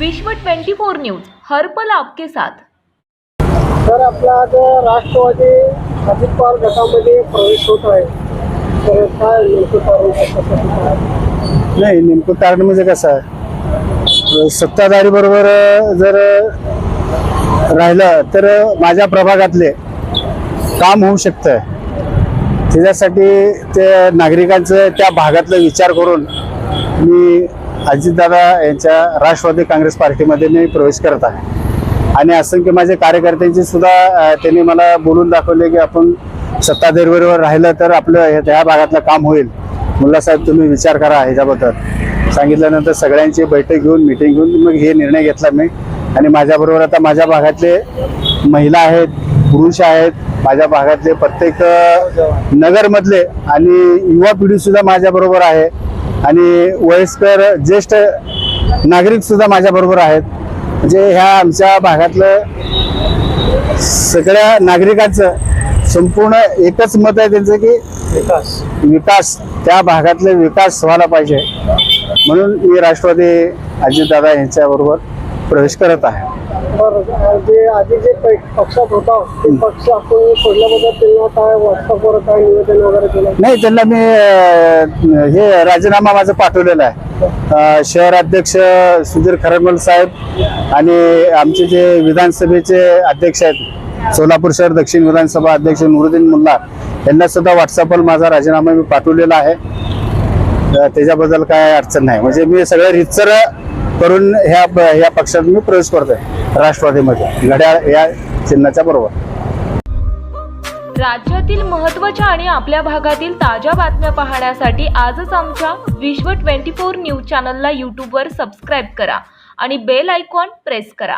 विश्व 24 न्यूज हर पल आपके साथ। तर आपला आज राष्ट्रवादी अजित पवार गटामध्ये प्रवेश होत आहे, तर काय नेमकं कारण कशासाठी? नाही, नेमकं कारण म्हणजे कसं आहे, सत्ताधारी बरोबर जर राहिलं तर माझ्या प्रभागातले काम होऊ शकतं। त्याच्यासाठी ते नागरिकांचं त्या भागातला विचार करून मी अजितदादा यांच्या राष्ट्रवादी काँग्रेस पार्टीमध्ये मी प्रवेश करत आहे। आणि असंख्य माझे कार्यकर्त्यांची सुद्धा त्यांनी मला बोलून दाखवले की आपण सत्ताधारीबरोबर राहिलं तर आपलं ह्या भागातलं काम होईल। मुल्लासाहेब तुम्ही विचार करा ह्याच्याबद्दल सांगितल्यानंतर सगळ्यांची बैठक घेऊन मीटिंग घेऊन मग हे निर्णय घेतला मी। आणि माझ्याबरोबर आता माझ्या भागातले महिला आहेत, पुरुष आहेत, माझ्या भागातले प्रत्येक नगरमधले आणि युवा पिढी सुद्धा माझ्याबरोबर आहे आणि वयस्कर ज्येष्ठ नागरिक सुद्धा माझ्याबरोबर आहेत। म्हणजे ह्या आमच्या भागातलं सगळ्या नागरिकांचं संपूर्ण एकच मत आहे त्यांचं की विकास त्या भागातले विकास व्हायला पाहिजे, म्हणून मी राष्ट्रवादी अजितदादा यांच्याबरोबर प्रवेश करत आहे। जे आधी जे पक्षात होता ते पक्ष आपण सोडल्याबद्दल त्यांना काय व्हॉट्सअपवर काय निवेदन वगैरे केलं? नाही, त्यांना मी हे राजीनामा माझा पाठवलेला आहे। शहर अध्यक्ष सुधीर खरंगोल साहेब आणि आमचे जे विधानसभेचे अध्यक्ष आहेत सोलापूर शहर दक्षिण विधानसभा अध्यक्ष नुरुद्दीन मुल्ला यांना सुद्धा व्हॉट्सअपवर माझा राजीनामा मी पाठवलेला आहे। त्याच्याबद्दल काय अडचण नाही, म्हणजे मी सगळे रितसर करून ह्या पक्षात मी प्रवेश करतोय राष्ट्रवादीमध्ये घड्याळ या चिन्हाच्या बरोबर। राज्यातील महत्त्वाच्या आणि आपल्या भागातील ताज्या बातम्या पाहण्यासाठी आजच आमच्या विश्व 24 न्यूज चॅनलला यूट्यूबवर सबस्क्राईब करा आणि बेल आयकॉन प्रेस करा।